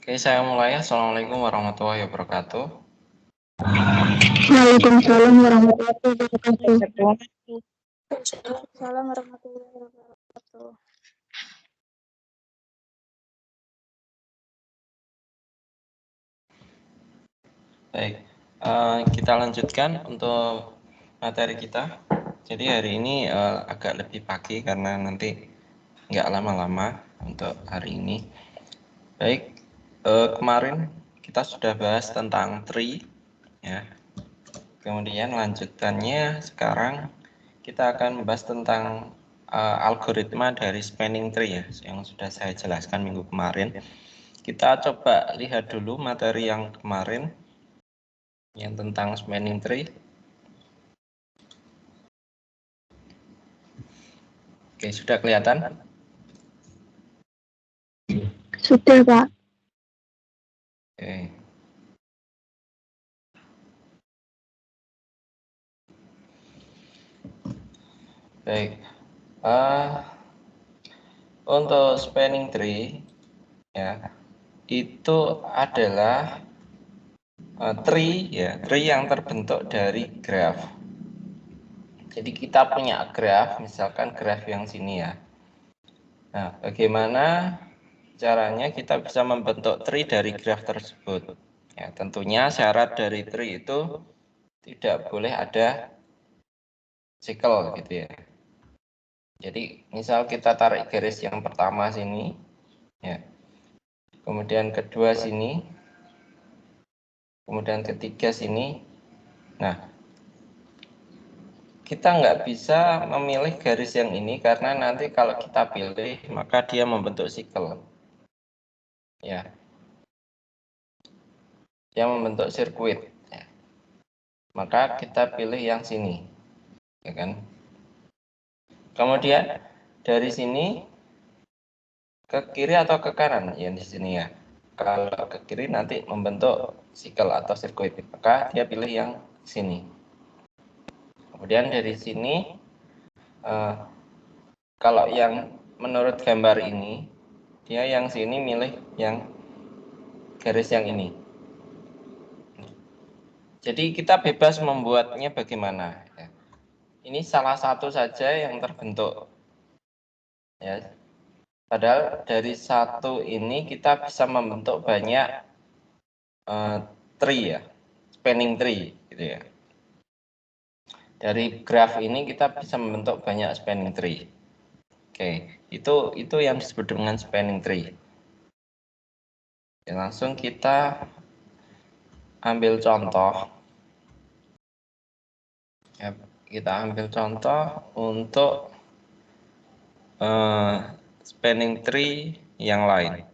Oke, saya mulai. Assalamualaikum warahmatullahi wabarakatuh. Waalaikumsalam warahmatullahi wabarakatuh. Waalaikumsalam warahmatullahi wabarakatuh. Baik, kita lanjutkan untuk materi kita. Jadi hari ini agak lebih pagi karena nanti nggak lama-lama untuk hari ini. Baik, kemarin kita sudah bahas tentang tree, ya. Kemudian lanjutannya sekarang kita akan membahas tentang algoritma dari spanning tree, ya, yang sudah saya jelaskan minggu kemarin. Kita coba lihat dulu materi yang kemarin, yang tentang spanning tree. Oke, sudah kelihatan? Sudah, Pak. Oke. Baik. Untuk spanning tree, ya, itu adalah tree yang terbentuk dari graph. Jadi kita punya graph, misalkan graph yang sini, ya. Nah, bagaimana caranya kita bisa membentuk tree dari graph tersebut? Ya, tentunya syarat dari tree itu tidak boleh ada sikel, gitu ya. Jadi misal kita tarik garis yang pertama sini, ya. Kemudian kedua sini, kemudian ketiga sini. Nah, kita nggak bisa memilih garis yang ini karena nanti kalau kita pilih maka dia membentuk sikel, ya. Dia membentuk sirkuit, ya. Maka kita pilih yang sini, ya kan? Kemudian dari sini ke kiri atau ke kanan, ya di sini, ya. Kalau ke kiri nanti membentuk sikel atau sirkuit, maka dia pilih yang sini. Kemudian dari sini, kalau yang menurut gambar ini, dia yang sini milih yang garis yang ini. Jadi kita bebas membuatnya bagaimana. Ya. Ini salah satu saja yang terbentuk. Ya. Padahal dari satu ini kita bisa membentuk banyak tree, ya, spanning tree, gitu ya. Dari graph ini kita bisa membentuk banyak spanning tree. Oke, itu yang disebut dengan spanning tree. Ya, langsung kita ambil contoh. Ya, kita ambil contoh untuk spanning tree yang lain.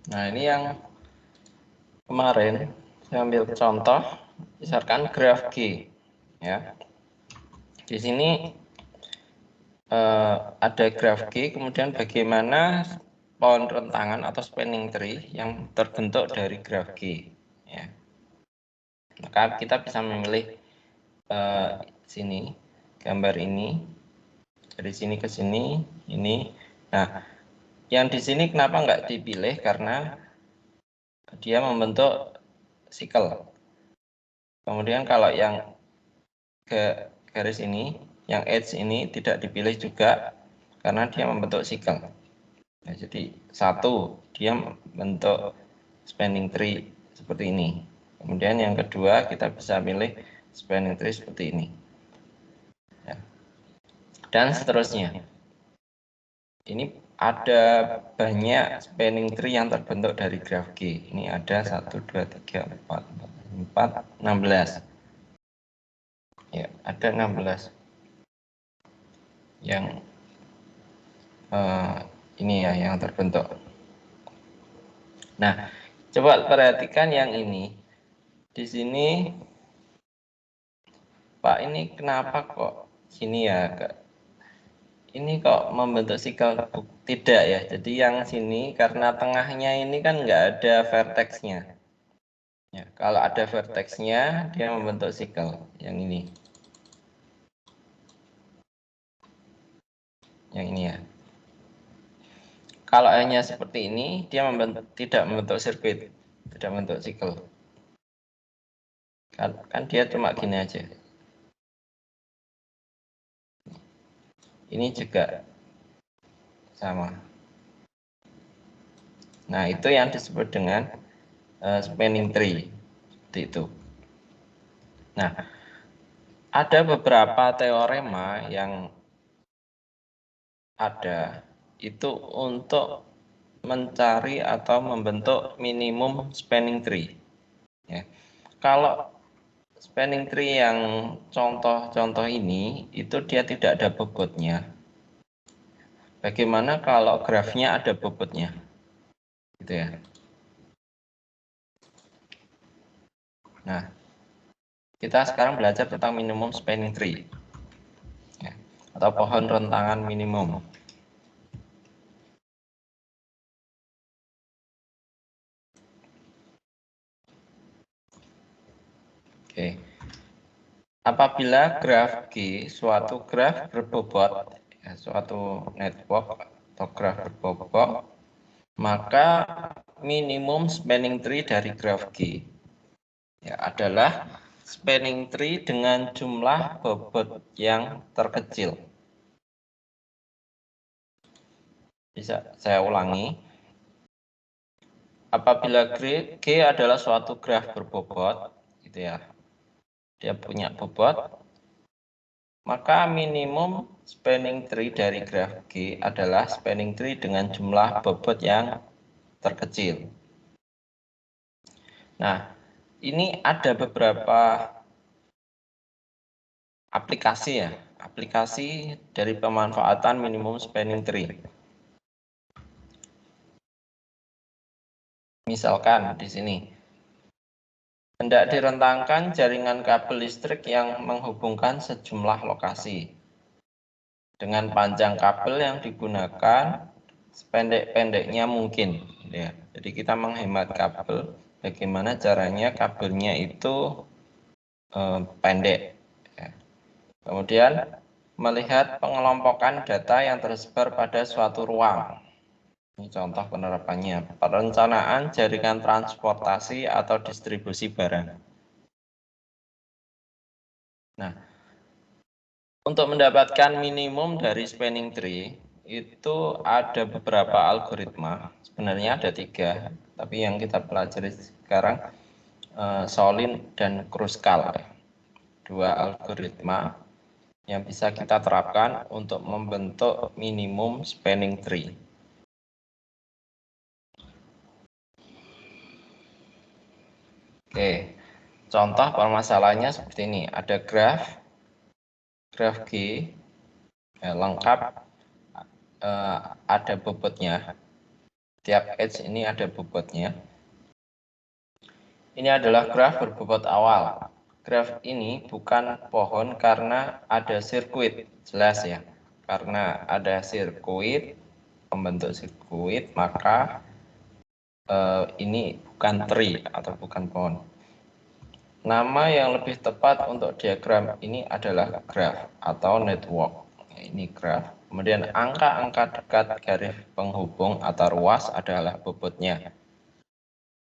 Nah, ini yang kemarin saya ambil contoh, misalkan graf G, ya. Di sini ada graf G, kemudian bagaimana pohon rentangan atau spanning tree yang terbentuk dari graf G, ya. Maka kita bisa memilih sini gambar ini, dari sini ke sini, ini. Nah, yang di sini kenapa nggak dipilih? Karena dia membentuk sikel. Kemudian kalau yang ke garis ini, yang edge ini tidak dipilih juga karena dia membentuk sikel. Nah, jadi satu, dia membentuk spanning tree seperti ini. Kemudian yang kedua, kita bisa pilih spanning tree seperti ini. Ya. Dan seterusnya. Ini ada banyak spanning tree yang terbentuk dari graf G. Ini ada 1, 2, 3, 4, 16. Ya, ada 16 yang ini ya yang terbentuk. Nah, coba perhatikan yang ini. Di sini, Pak, ini kenapa kok sini ya? Ini kok membentuk sikel? Tidak ya. Jadi yang sini karena tengahnya ini kan nggak ada vertexnya. Ya, kalau ada vertexnya dia membentuk sikel. Yang ini. Yang ini ya. Kalau hanya seperti ini, dia tidak membentuk sirkuit, tidak membentuk sikel. Kan dia cuma gini aja. Ini juga sama. Nah, itu yang disebut dengan spanning tree. Seperti itu. Nah, ada beberapa teorema yang ada itu untuk mencari atau membentuk minimum spanning tree. Ya. Kalau spanning tree yang contoh-contoh ini itu dia tidak ada bobotnya. Bagaimana kalau grafnya ada bobotnya? Gitu ya. Nah, kita sekarang belajar tentang minimum spanning tree. Ya, atau pohon rentangan minimum. Oke. Apabila graf G suatu graf berbobot, ya, suatu network atau graf berbobot, maka minimum spanning tree dari graf G ya, adalah spanning tree dengan jumlah bobot yang terkecil. Bisa saya ulangi. Apabila G adalah suatu graf berbobot, gitu ya, dia punya bobot, maka minimum spanning tree dari graf G adalah spanning tree dengan jumlah bobot yang terkecil. Nah, ini ada beberapa aplikasi ya, aplikasi dari pemanfaatan minimum spanning tree. Misalkan di sini, hendak direntangkan jaringan kabel listrik yang menghubungkan sejumlah lokasi. Dengan panjang kabel yang digunakan sependek-pendeknya mungkin. Ya. Jadi kita menghemat kabel. Bagaimana caranya kabelnya itu pendek. Ya. Kemudian melihat pengelompokan data yang tersebar pada suatu ruang. Ini contoh penerapannya, perencanaan jaringan transportasi atau distribusi barang. Nah, untuk mendapatkan minimum dari spanning tree, itu ada beberapa algoritma, sebenarnya ada 3, tapi yang kita pelajari sekarang Solin dan Kruskal. 2 algoritma yang bisa kita terapkan untuk membentuk minimum spanning tree. Oke, contoh permasalahannya seperti ini. Ada graf G lengkap, ada bobotnya. Tiap edge ini ada bobotnya. Ini adalah graf berbobot awal. Graf ini bukan pohon karena ada sirkuit, jelas ya. Karena ada sirkuit, pembentuk sirkuit, maka ini bukan tree atau bukan pohon. Nama yang lebih tepat untuk diagram ini adalah graf atau network. Ini graf. Kemudian angka-angka dekat garis penghubung atau ruas adalah bobotnya.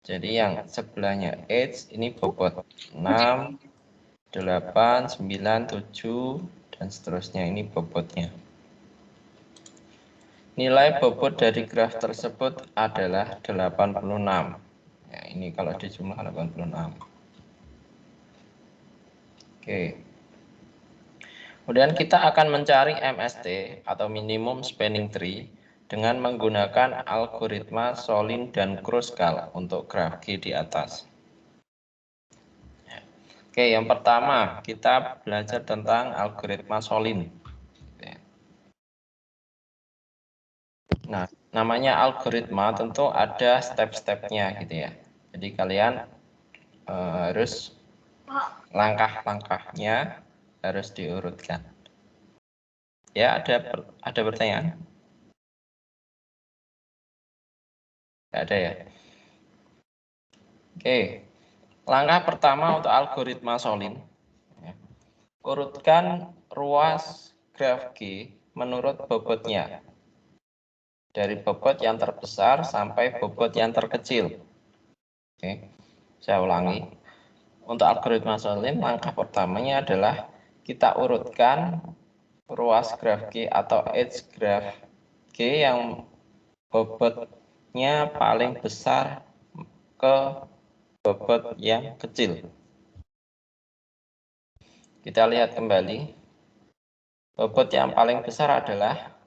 Jadi yang sebelahnya edge ini bobot 6, 8, 9, 7, dan seterusnya, ini bobotnya. Nilai bobot dari graf tersebut adalah 86. Ya, ini kalau dijumlah 86. Oke. Kemudian kita akan mencari MST atau minimum spanning tree dengan menggunakan algoritma Solin dan Kruskal untuk graf G di atas. Oke, yang pertama kita belajar tentang algoritma Solin. Nah, namanya algoritma tentu ada step-stepnya gitu ya. Jadi kalian harus langkah-langkahnya harus diurutkan. Ya, ada pertanyaan? Tidak ada ya. Oke, langkah pertama untuk algoritma Solin. Urutkan ruas graf G menurut bobotnya. Dari bobot yang terbesar sampai bobot yang terkecil. Oke, saya ulangi. Untuk algoritma Solin, langkah pertamanya adalah kita urutkan ruas graf G atau edge graf G yang bobotnya paling besar ke bobot yang kecil. Kita lihat kembali. Bobot yang paling besar adalah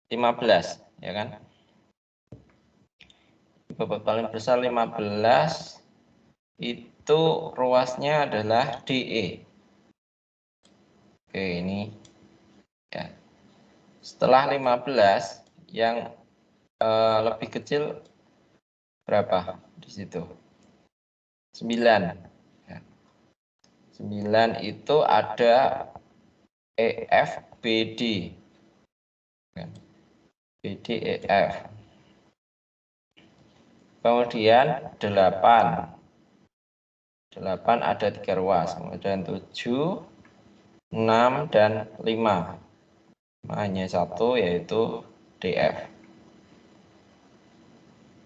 15, ya kan? Bobot paling besar 15 itu ruasnya adalah DE. Oke, ini ya. Setelah 15 yang lebih kecil berapa di situ? 9. Ya. 9 itu ada EF BD. BD EF. Kemudian 8. 8 ada 3 ruas, kemudian 7, 6, dan 5. Hanya satu yaitu DF.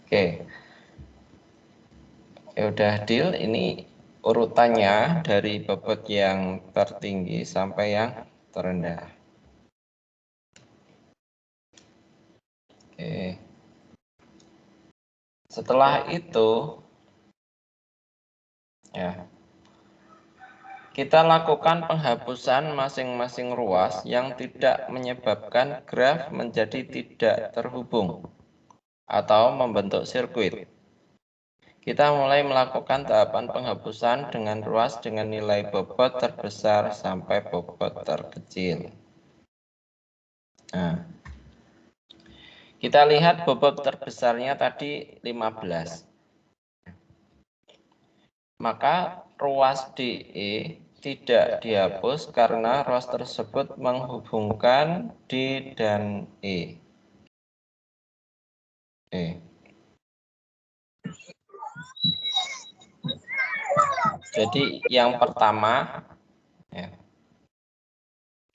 Oke. Ya udah deal, ini urutannya dari bobot yang tertinggi sampai yang terendah. Oke. Setelah itu ya, kita lakukan penghapusan masing-masing ruas yang tidak menyebabkan graf menjadi tidak terhubung atau membentuk sirkuit. Kita mulai melakukan tahapan penghapusan dengan ruas dengan nilai bobot terbesar sampai bobot terkecil. Nah, kita lihat bobot terbesarnya tadi 15. Maka ruas DE tidak dihapus karena ruas tersebut menghubungkan D dan E. Jadi yang pertama ya,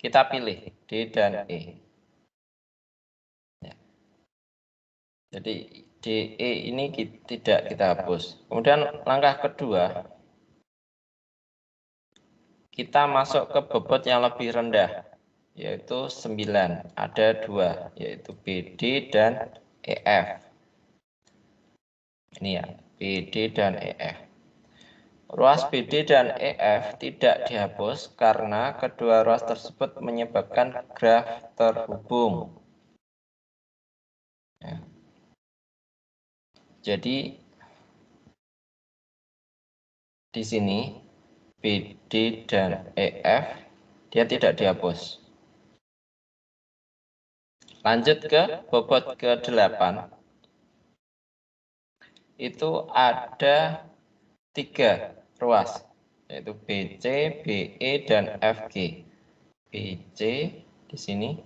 kita pilih D dan E. Ya. Jadi DE ini tidak kita hapus. Kemudian langkah kedua, kita masuk ke bobot yang lebih rendah, yaitu 9. Ada 2, yaitu BD dan EF. Ini ya, BD dan EF. Ruas BD dan EF tidak dihapus karena kedua ruas tersebut menyebabkan graf terhubung. Ya. Jadi di sini BD dan EF dia tidak dihapus. Lanjut ke bobot ke-8. Itu ada 3 ruas, yaitu BC, BE, dan FG. BC di sini,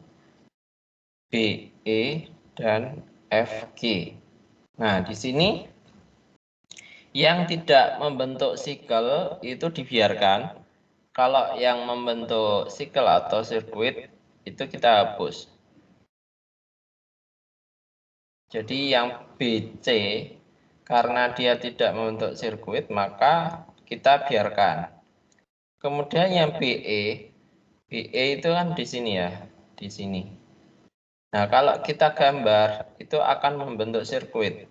BE, dan FG. Nah, di sini yang tidak membentuk sikel itu dibiarkan. Kalau yang membentuk sikel atau sirkuit itu kita hapus. Jadi yang BC karena dia tidak membentuk sirkuit maka kita biarkan. Kemudian yang BE itu kan di sini ya, di sini. Nah, kalau kita gambar itu akan membentuk sirkuit.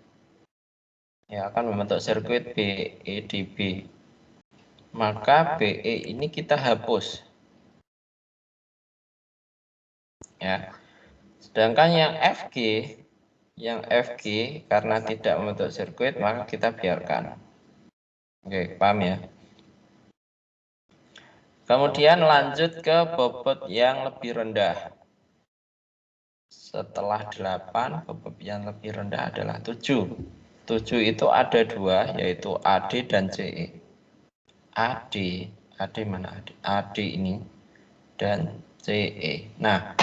Ya, akan membentuk sirkuit BE di B. Maka BE ini kita hapus. Ya. Sedangkan yang FG karena tidak membentuk sirkuit maka kita biarkan. Oke, paham ya? Kemudian lanjut ke bobot yang lebih rendah. Setelah 8, bobot yang lebih rendah adalah 7. 7 itu ada 2, yaitu AD dan CE. AD mana AD? AD ini dan CE. Nah,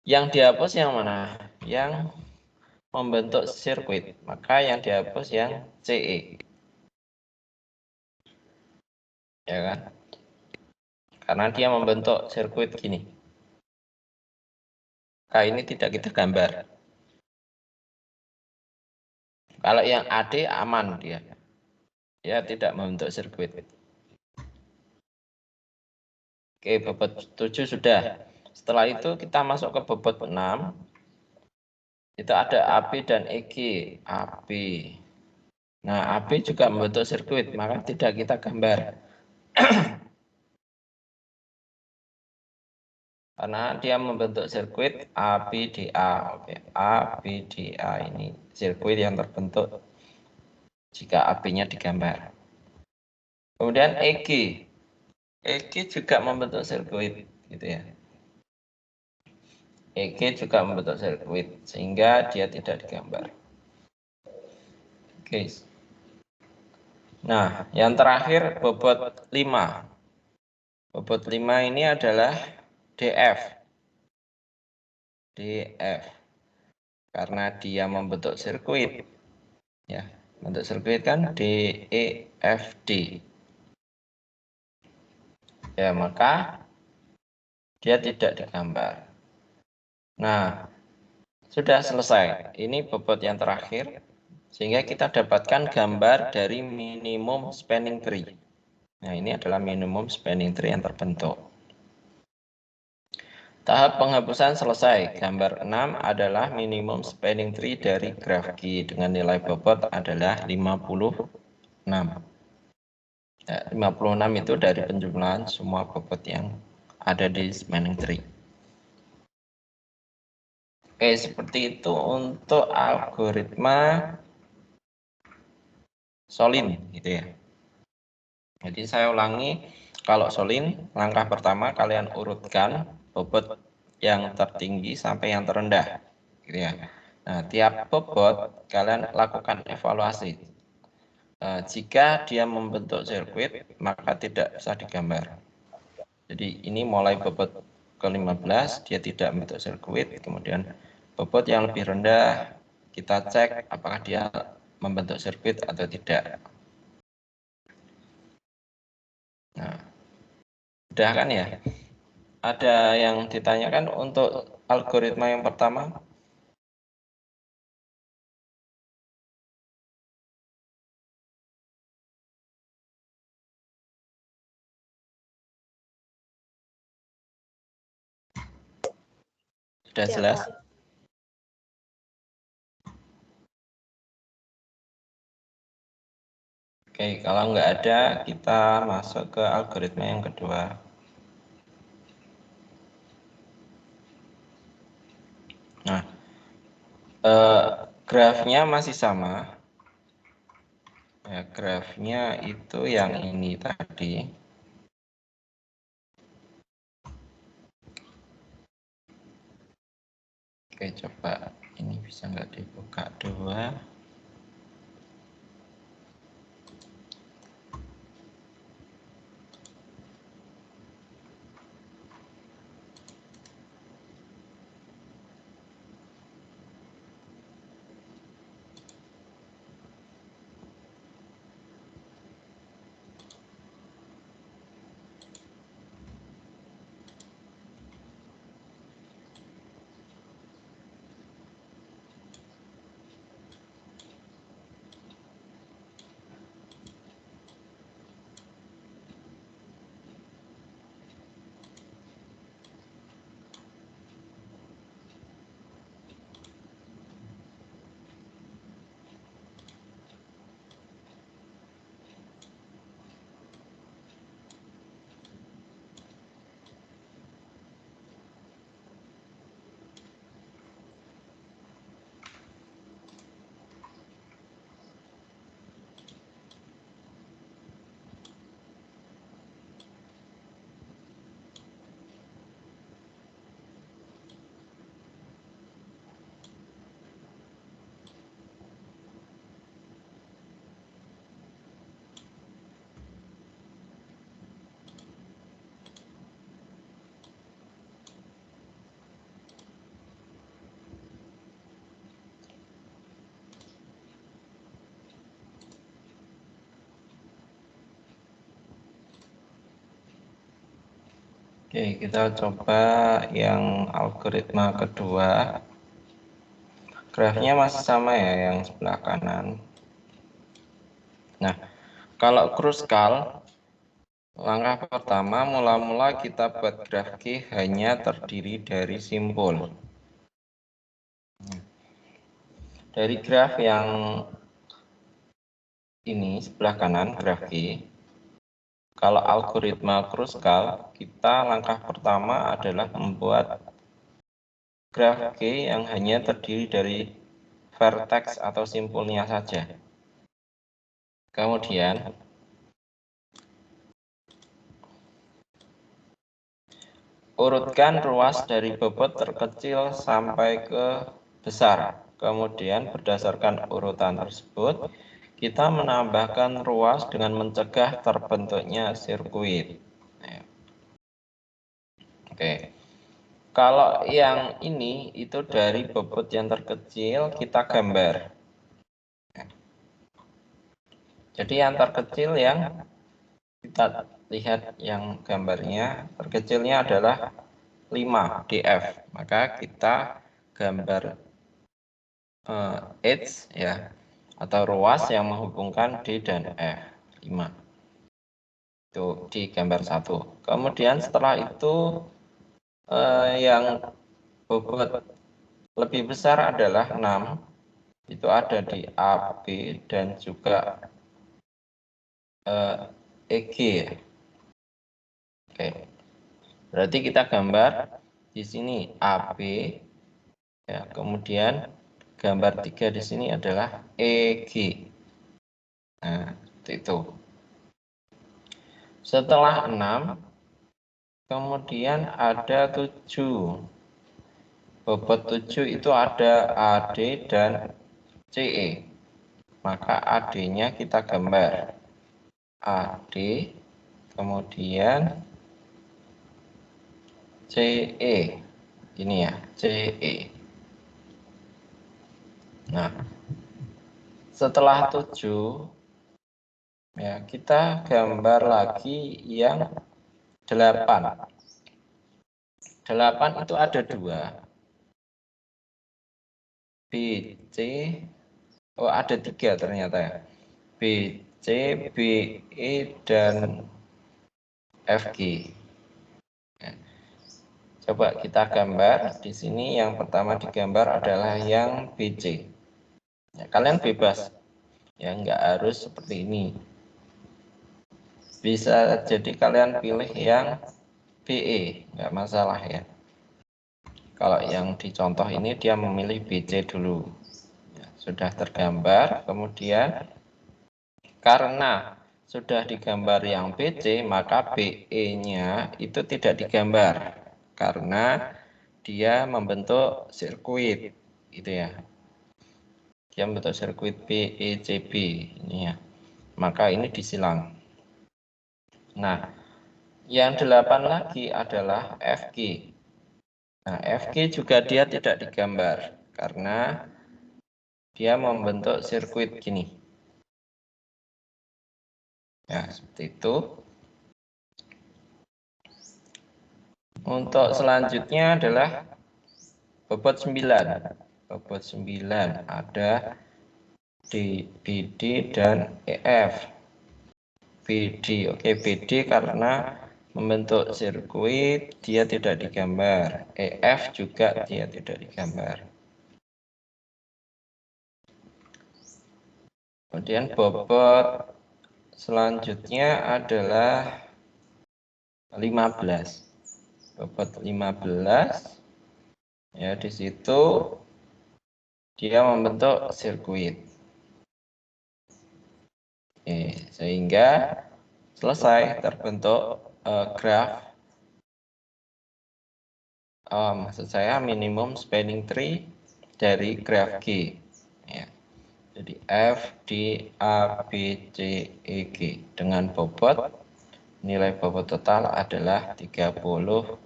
yang dihapus yang mana? Yang membentuk sirkuit. Maka yang dihapus yang CE. Ya kan? Karena dia membentuk sirkuit gini. Nah, ini tidak kita gambar. Kalau yang AD aman dia. Dia tidak membentuk sirkuit. Oke, bobot 7 sudah. Setelah itu kita masuk ke bobot 6. Itu ada AB dan EG. AB. Nah, AB juga membentuk sirkuit, maka tidak kita gambar. Karena dia membentuk sirkuit ABDA. Oke, ABDA ini sirkuit yang terbentuk jika AB-nya digambar. Kemudian EG. EG juga membentuk sirkuit, gitu ya. EG juga membentuk sirkuit, sehingga dia tidak digambar. Oke. Nah, yang terakhir bobot 5. Bobot 5 ini adalah DF. DF. Karena dia membentuk sirkuit. Ya, bentuk sirkuit kan DEFD. Ya, maka dia tidak digambar. Nah, sudah selesai. Ini bobot yang terakhir. Sehingga kita dapatkan gambar dari minimum spanning tree. Nah, ini adalah minimum spanning tree yang terbentuk. Tahap penghapusan selesai. Gambar 6 adalah minimum spanning tree dari graf G dengan nilai bobot adalah 56. Ya, 56 itu dari penjumlahan semua bobot yang ada di spanning tree. Oke, seperti itu untuk algoritma Solin, gitu ya. Jadi saya ulangi, kalau Solin, langkah pertama kalian urutkan bobot yang tertinggi sampai yang terendah, gitu ya. Nah, tiap bobot kalian lakukan evaluasi. Jika dia membentuk sirkuit, maka tidak bisa digambar. Jadi ini mulai bobot ke-15, dia tidak membentuk sirkuit, kemudian bobot yang lebih rendah, kita cek apakah dia membentuk sirkuit atau tidak. Nah, udah kan ya? Ada yang ditanyakan untuk algoritma yang pertama? Sudah jelas? Oke, kalau nggak ada, kita masuk ke algoritma yang kedua. Nah, grafnya masih sama. Ya, grafnya itu yang ini tadi. Oke, coba ini bisa nggak dibuka dua. Oke, kita coba yang algoritma kedua. Grafnya masih sama ya, yang sebelah kanan. Nah, kalau kruskal, langkah pertama mula-mula kita buat graf G hanya terdiri dari simpul. Dari graf yang ini sebelah kanan, graf G, kalau algoritma kruskal, kita langkah pertama adalah membuat graf G yang hanya terdiri dari vertex atau simpulnya saja. Kemudian urutkan ruas dari bobot terkecil sampai ke besar. Kemudian berdasarkan urutan tersebut, kita menambahkan ruas dengan mencegah terbentuknya sirkuit. Oke. Kalau yang ini itu dari bobot yang terkecil kita gambar. Jadi yang terkecil yang kita lihat yang gambarnya terkecilnya adalah 5 df. Maka kita gambar H ya, atau ruas yang menghubungkan D dan F 5. Itu di gambar 1. Kemudian setelah itu yang bobot lebih besar adalah 6. Itu ada di AB dan juga EG ya. Oke. Berarti kita gambar di sini AB ya, kemudian gambar 3 di sini adalah EG. Nah, itu. Setelah 6 kemudian ada 7. Bobot 7 itu ada AD dan CE. Maka AD-nya kita gambar AD, kemudian CE. Ini ya, CE. Nah, setelah 7 ya, kita gambar lagi yang 8. 8 itu ada 2. BC, oh ada 3 ternyata ya. BC, BE, dan FG. Coba kita gambar. Di sini yang pertama digambar adalah yang BC. Ya, kalian bebas. Ya, nggak harus seperti ini. Bisa jadi kalian pilih yang BE, nggak masalah ya. Kalau yang dicontoh ini dia memilih BC dulu. Ya, sudah tergambar, kemudian karena sudah digambar yang BC, maka BE-nya itu tidak digambar karena dia membentuk sirkuit, gitu ya. Dia membentuk sirkuit BECB ini ya. Maka ini disilang. Nah, yang 8 lagi adalah FG. Nah, FG juga dia tidak digambar karena dia membentuk sirkuit gini. Ya, seperti itu. Untuk selanjutnya adalah bobot 9. Bobot 9 ada di BD dan EF. BD, oke, BD karena membentuk sirkuit dia tidak digambar. EF juga dia tidak digambar. Kemudian bobot selanjutnya adalah 15. Bobot 15 ya, di situ dia membentuk sirkuit. Oke, sehingga selesai terbentuk graf, maksud saya minimum spanning tree dari graf G ya. Jadi F, D, A, B, C, E, G dengan bobot, nilai bobot total adalah 38.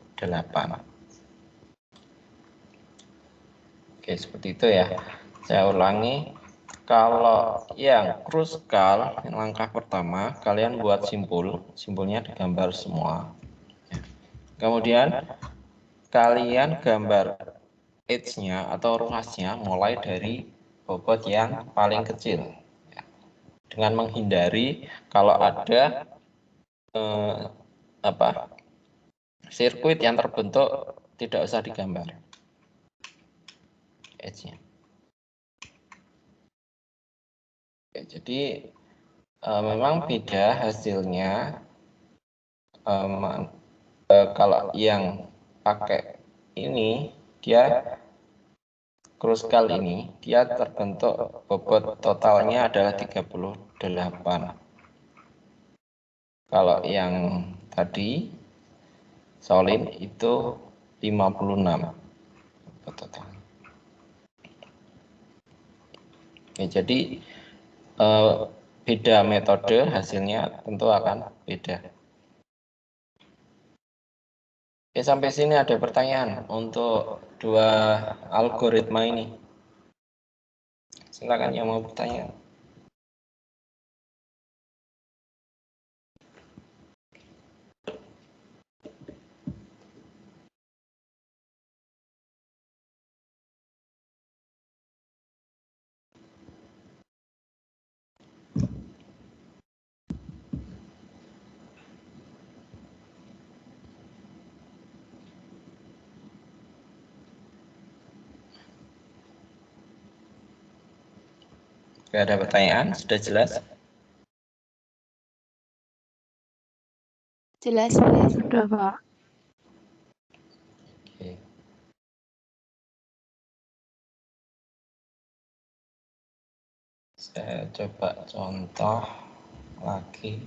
Oke, seperti itu ya. Saya ulangi, kalau yang kruskal langkah pertama kalian buat simpul, simpulnya digambar semua. Kemudian kalian gambar edge-nya atau ruasnya mulai dari bobot yang paling kecil, dengan menghindari kalau ada sirkuit yang terbentuk tidak usah digambar edge-nya. Jadi memang beda hasilnya kalau yang pakai ini dia kruskal ini dia terbentuk bobot totalnya adalah 38. Kalau yang tadi solid itu 56 bobot total. Oke, jadi beda metode hasilnya tentu akan beda. Oke, sampai sini ada pertanyaan untuk dua algoritma ini. Silakan yang mau bertanya. Oke, ada pertanyaan? Sudah jelas? Jelas. Sudah, Pak. Oke. Saya coba contoh lagi.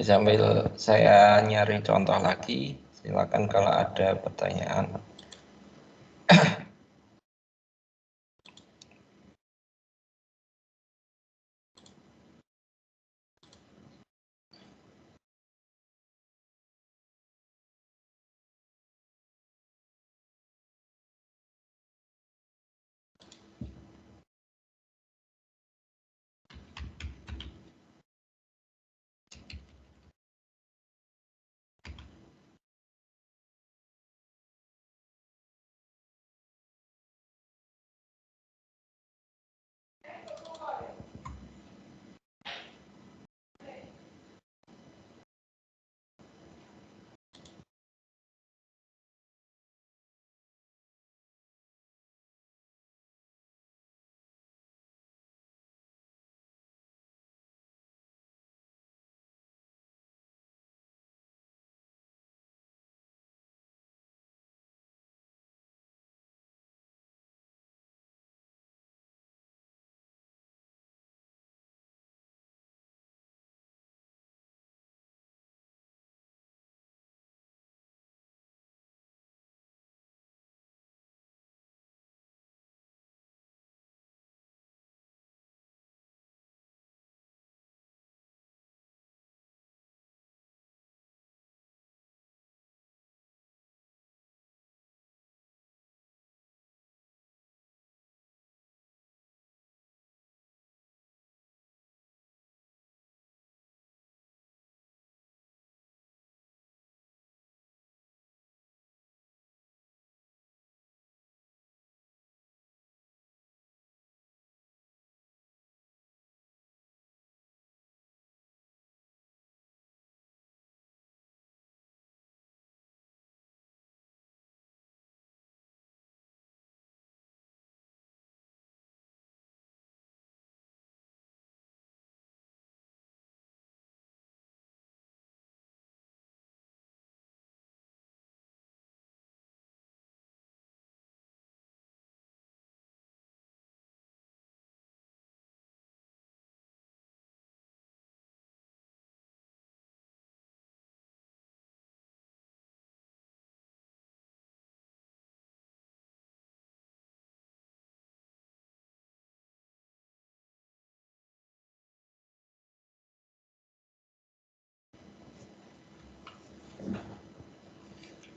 Sambil saya nyari contoh lagi, silakan kalau ada pertanyaan.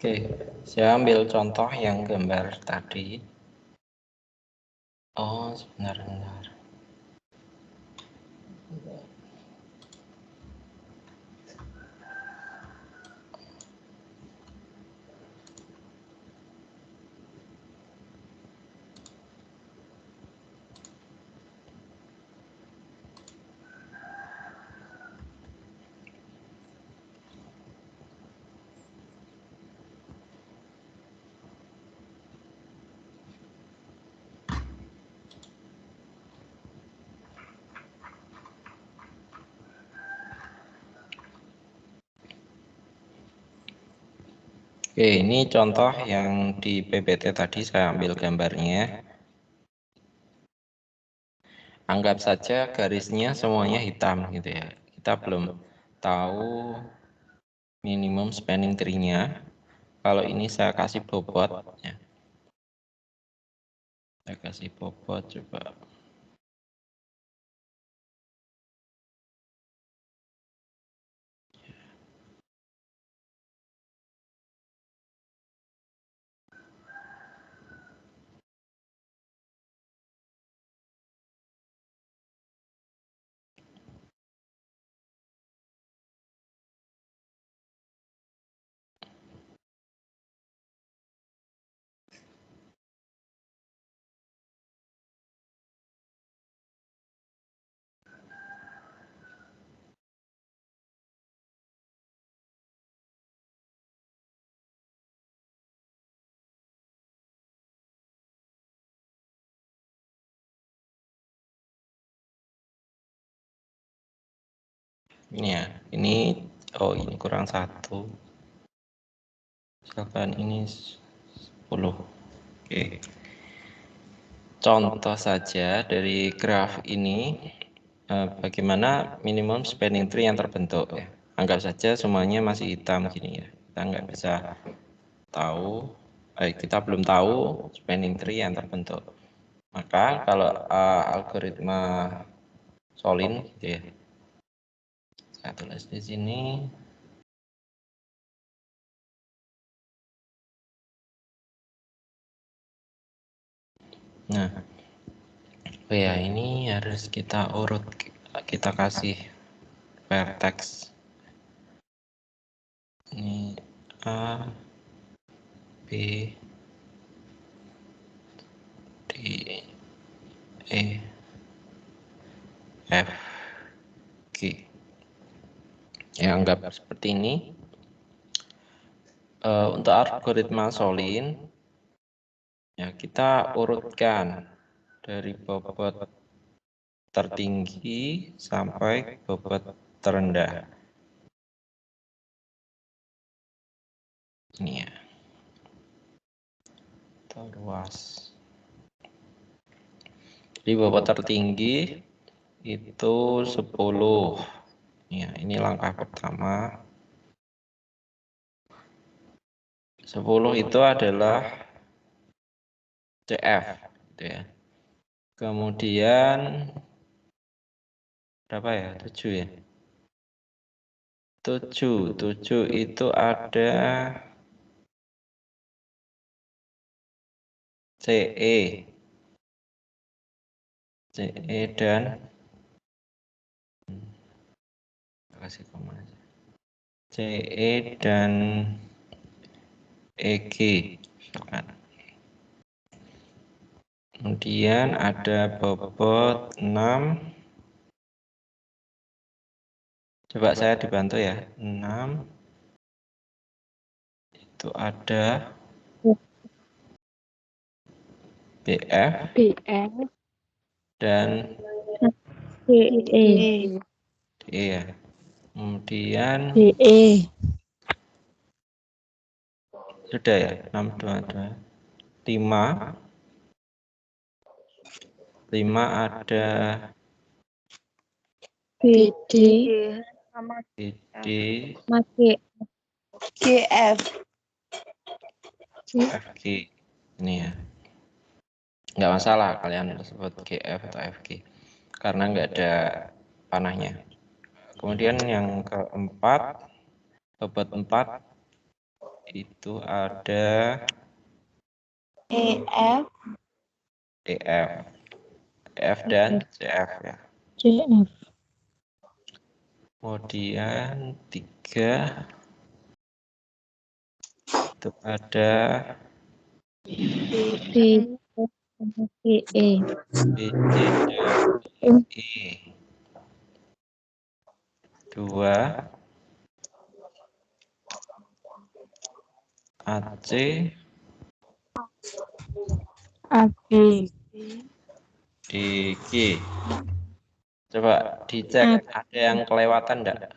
Oke, saya ambil contoh yang gambar tadi. Oh, sebentar. Oke, ini contoh yang di PPT tadi saya ambil gambarnya. Anggap saja garisnya semuanya hitam gitu ya. Kita belum tahu minimum spanning tree-nya. Kalau ini saya kasih bobot ya. Saya kasih bobot coba. Ini ya, ini kurang 1. Misalkan ini 10. Oke. Contoh saja dari graf ini bagaimana minimum spanning tree yang terbentuk ya. Anggap saja semuanya masih hitam gini ya. Kita nggak bisa tahu, kita belum tahu spanning tree yang terbentuk. Maka kalau algoritma Solin gitu ya. Saya tulis di sini. Nah, ya ini harus kita urut, kita kasih vertex. Ini A, B, D, E, F, G. Ya, anggap seperti ini. Untuk algoritma Solin, ya kita urutkan dari bobot tertinggi sampai bobot terendah. Ini ya. Terluas. Di bobot tertinggi itu 10. Ya, ini langkah pertama. 10 itu adalah CF gitu ya. Kemudian berapa ya? 7 ya. 7 itu ada CE dan kasih koma aja. CE dan EG. Kemudian ada bobot 6. Coba saya dibantu ya. 6. Itu ada BF dan DE. DE ya. Kemudian DE. sudah ya, 622. 5 ada BD. sama BD, Masih. GF. FG. Ini ya. Nggak masalah kalian sebut GF atau FG. Karena nggak ada panahnya. Kemudian yang keempat, bobot 4 itu ada EF, EF dan CF ya. CF. Kemudian 3 itu ada B sama GE. BC dan E. 2 AC AB, DG. Coba dicek ada yang kelewatan enggak?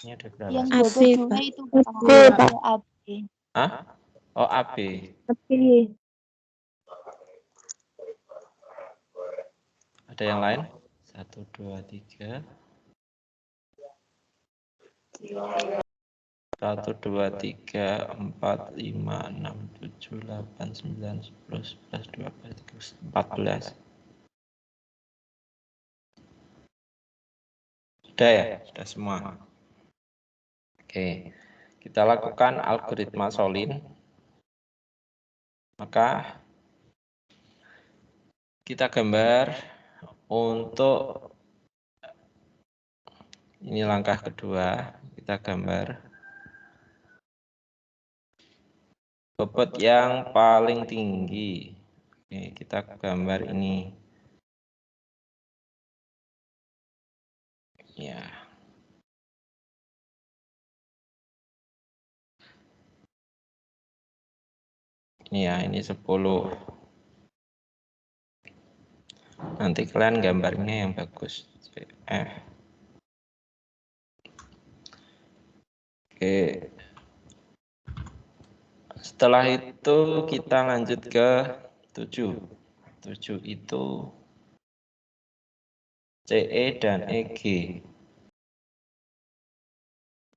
Ini ada berapa? yang AB, 22 Pak. itu AB, Pak. AB. Hah? Oh, AB. AB. Ada yang lain? 1, 2, 3. 1, 2, 3, 4, 5, 6, 7, 8, 9, 10, 11, 12, 13, 14. Sudah ya? Sudah semua. Oke. Kita lakukan algoritma Solin. Maka kita gambar untuk ini langkah kedua. Kita gambar bobot yang paling tinggi. Oke, kita gambar ini. Ya. Ini ya, ini 10. Nanti kalian gambarnya yang bagus. CF. Oke. Setelah itu kita lanjut ke 7. 7 itu CE dan EG.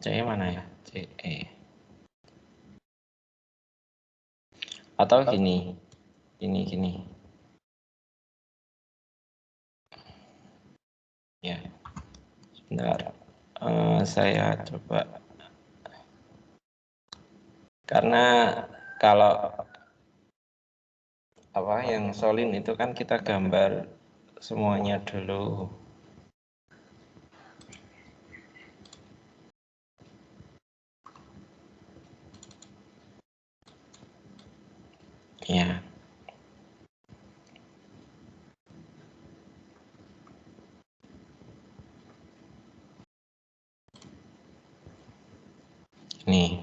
CE mana ya? CE. Atau gini. Gini. Ya. Sebentar. Saya coba. Karena kalau yang Solin itu kan kita gambar semuanya dulu. Ya. Nih.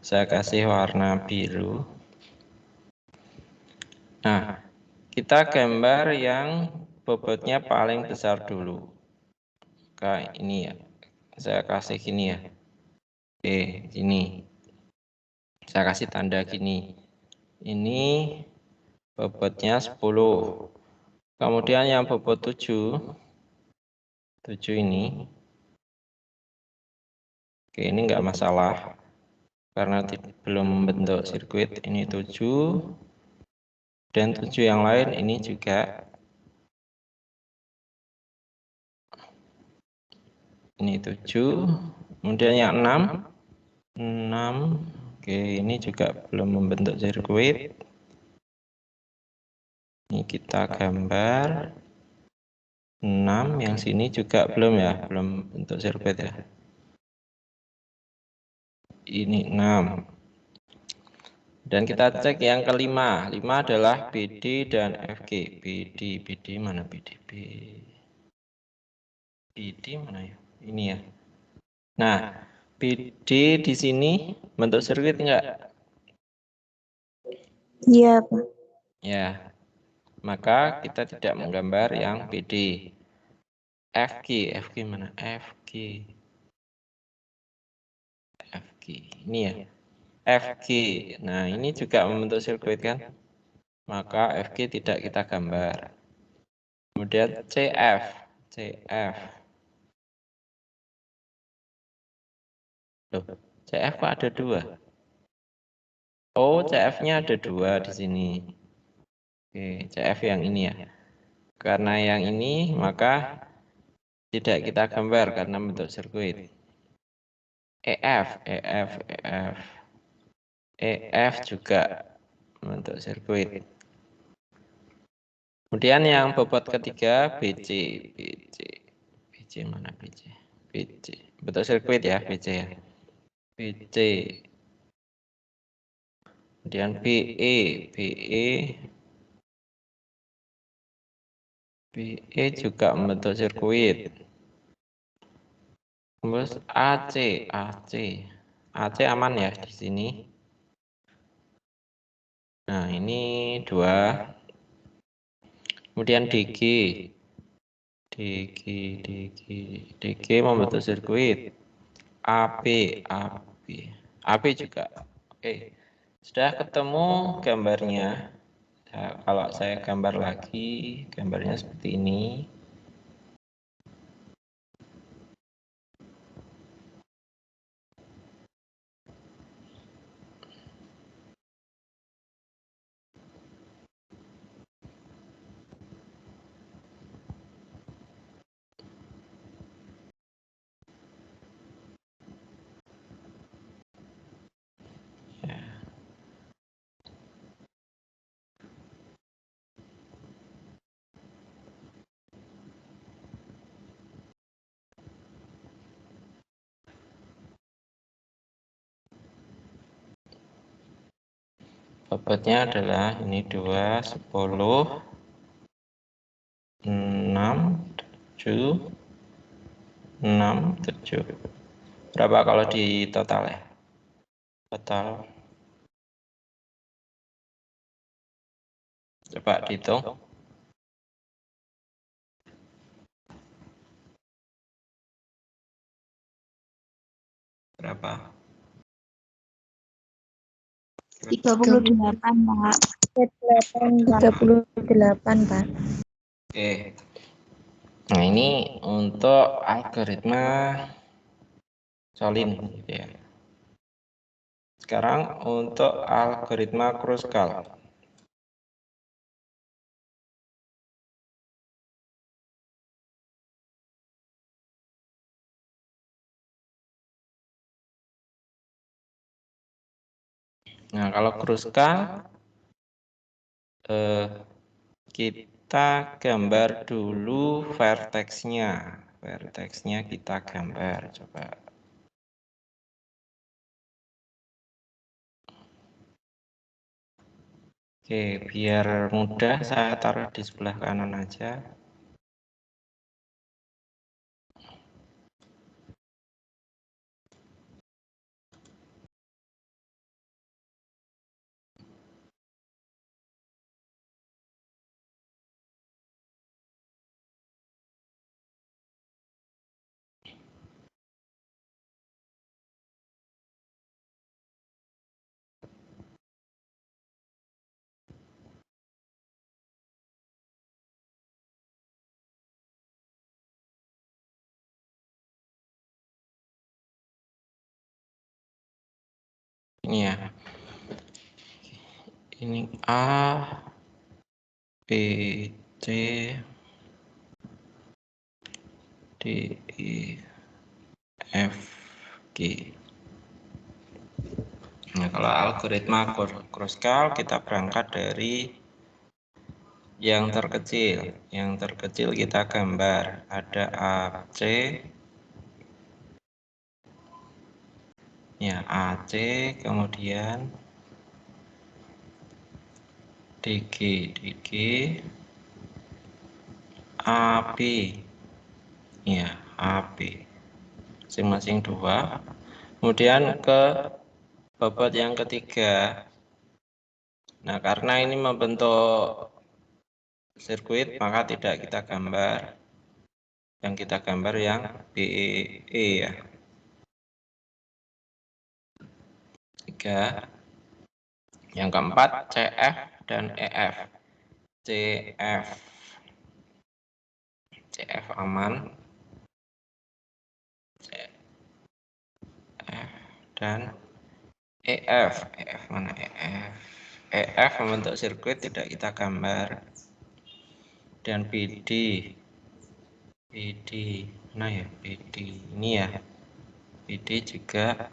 Saya kasih warna biru. Nah, kita gambar yang bobotnya paling besar dulu. Kayak ini ya. Saya kasih gini ya. Oke, sini. Saya kasih tanda gini. Ini bobotnya 10. Kemudian yang bobot 7 ini. Oke, ini enggak masalah. Karena belum membentuk sirkuit. Ini 7. Dan 7 yang lain ini juga. Ini 7. Kemudian yang 6. Oke, ini juga belum membentuk sirkuit. Ini kita gambar 6, yang sini juga belum ya, belum bentuk sirkuit ya. Ini 6. Dan kita cek yang kelima. 5 adalah BD dan FG. BD mana BD? BD mana ya? Ini ya. Nah, BD di sini bentuk sirkuit enggak? Iya, Pak. Ya. Maka kita tidak menggambar yang BD. FG mana? FG. Ini ya. FG. Nah, ini juga membentuk sirkuit kan? Maka FG tidak kita gambar. Kemudian CF. Loh, CF kok ada 2? Oh, CF-nya ada 2 di sini. Oke, CF yang ini ya. Karena yang ini, maka tidak kita gambar karena bentuk sirkuit. EF juga membentuk sirkuit. Kemudian yang bobot ketiga BC mana BC? Bentuk sirkuit ya BC ya. BC. Kemudian BE juga membentuk sirkuit. Terus AC aman ya di sini. Nah, ini 2. Kemudian DG membentuk sirkuit. AB juga. Oke. Sudah ketemu gambarnya. Nah, kalau saya gambar lagi, gambarnya seperti ini. Bobotnya adalah ini 2, 10, 6, 7, 7. Berapa kalau di total ya? Total. Coba dihitung. Berapa? 38, Pak. 38, Pak. Oke. Nah, ini untuk algoritma Solin gitu ya. Sekarang untuk algoritma Kruskal. Nah, kalau Kruskal kita gambar dulu vertex-nya. Vertex-nya kita gambar, coba. Oke, biar mudah saya taruh di sebelah kanan aja. Ini ya. Ini A, B, C, D, E, F, G. Nah, kalau algoritma Kruskal kita berangkat dari yang terkecil. Yang terkecil kita gambar. Ada AC. Ya, AC, kemudian DG, AB. Ya, AB. Masing-masing 2. Kemudian ke bobot yang ketiga. Nah, karena ini membentuk sirkuit, maka tidak kita gambar. Yang kita gambar yang BE ya. 3. Yang keempat CF dan EF. CF aman. CF dan EF mana EF? EF membentuk sirkuit tidak kita gambar. Dan BD mana ya BD ini ya. ID juga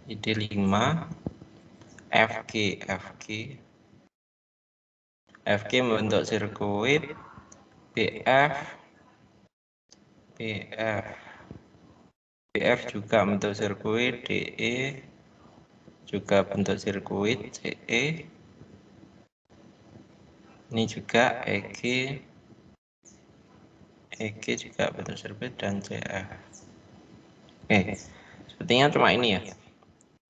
ID 5, FG membentuk sirkuit, BF juga bentuk sirkuit, DE juga bentuk sirkuit, CE ini juga EG juga bentuk sirkuit, dan CF. Oke, sepertinya cuma ini ya.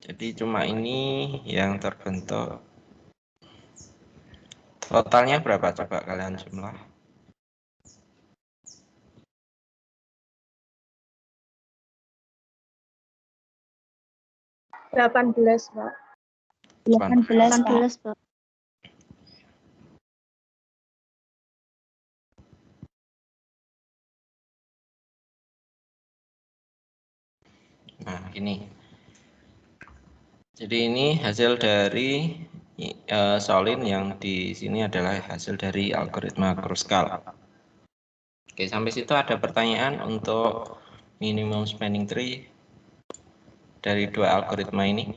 Jadi cuma ini yang terbentuk. Totalnya berapa coba kalian jumlah? 18, Pak. 18, Pak. Nah, ini. Jadi ini hasil dari Solin, yang di sini adalah hasil dari algoritma Kruskal. Oke, sampai situ ada pertanyaan untuk minimum spanning tree dari dua algoritma ini?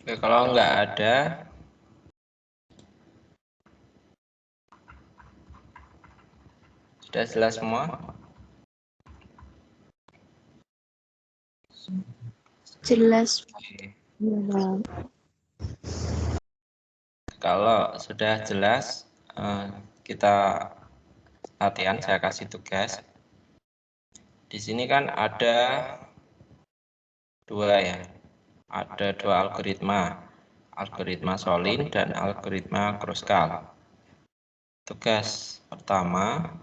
Oke, kalau nggak ada, sudah jelas semua? Jelas. Oke. Ya. Kalau sudah jelas, kita latihan. Saya kasih tugas. Di sini kan ada dua ya. Ada dua algoritma Solin dan algoritma Kruskal. Tugas pertama,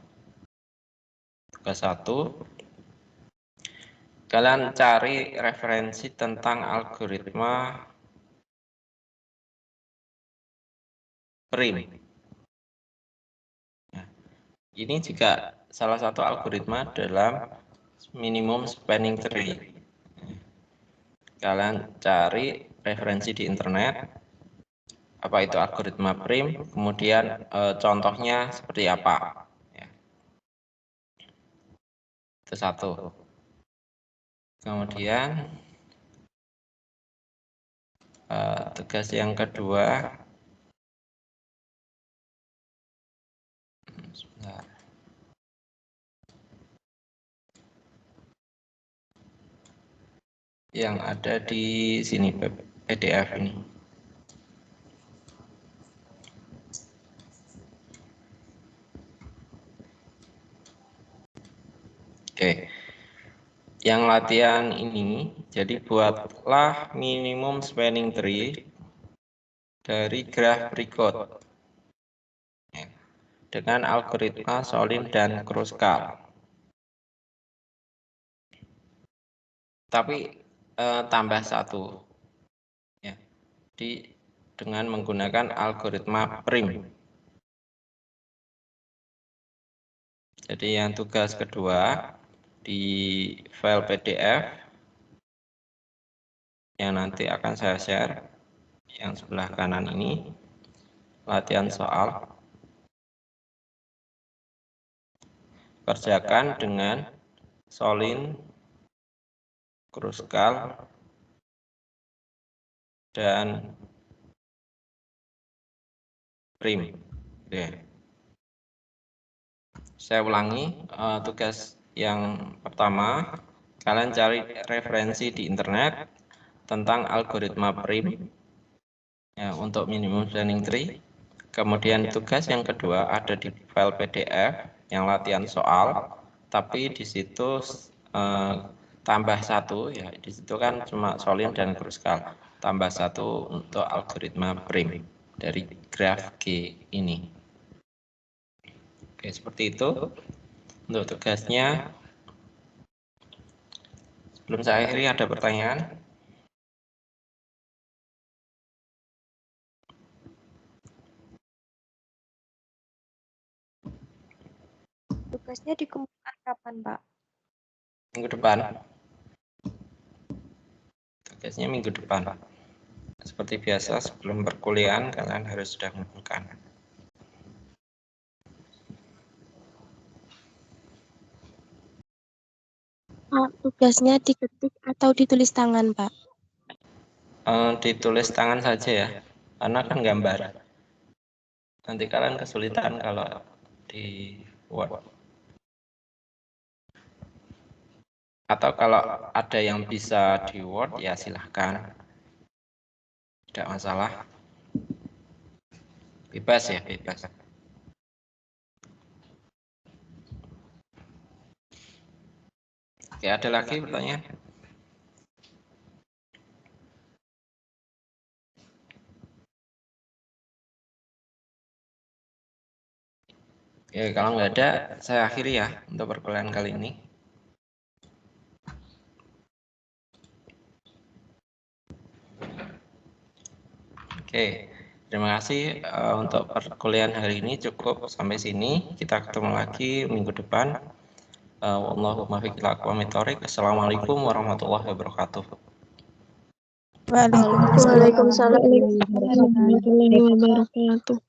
tugas 1, kalian cari referensi tentang algoritma prim. Nah, ini juga salah satu algoritma dalam minimum spanning tree. Kalian cari referensi di internet, apa itu algoritma prim, kemudian contohnya seperti apa. Ya. Itu satu. Kemudian tugas yang kedua, sebentar. Yang ada di sini PDF ini. Oke. Yang latihan ini, jadi buatlah minimum spanning tree dari graf berikut dengan algoritma Solin dan Kruskal. Tapi tambah satu, ya, dengan menggunakan algoritma prim. Jadi yang tugas kedua di file PDF yang nanti akan saya share, yang sebelah kanan ini, latihan soal. Kerjakan dengan Solin, Kruskal, dan prim. Oke. Saya ulangi, tugas yang pertama, kalian cari referensi di internet tentang algoritma prim ya, untuk minimum spanning tree. Kemudian tugas yang kedua ada di file PDF yang latihan soal, tapi di situ tambah satu ya, di situ kan cuma Solin dan Kruskal, tambah satu untuk algoritma prim dari graf G ini. Oke, seperti itu untuk tugasnya. Sebelum saya akhiri, ada pertanyaan? Tugasnya dikumpulkan kapan, Pak? Minggu depan. Tugasnya minggu depan. Seperti biasa sebelum perkuliahan kalian harus sudah mengumpulkan. Tugasnya diketik atau ditulis tangan, Pak? Ditulis tangan saja ya, karena kan gambar. Nanti kalian kesulitan kalau di Word. Atau kalau ada yang bisa di Word ya silahkan, tidak masalah. Bebas ya, bebas. Oke, ada lagi pertanyaan? Oke, kalau nggak ada, saya akhiri ya untuk perkuliahan kali ini. Oke, terima kasih untuk perkuliahan hari ini cukup sampai sini. Kita ketemu lagi minggu depan. Wallahumma Assalamualaikum warahmatullahi wabarakatuh. Waalaikumsalam. Warahmatullahi wabarakatuh.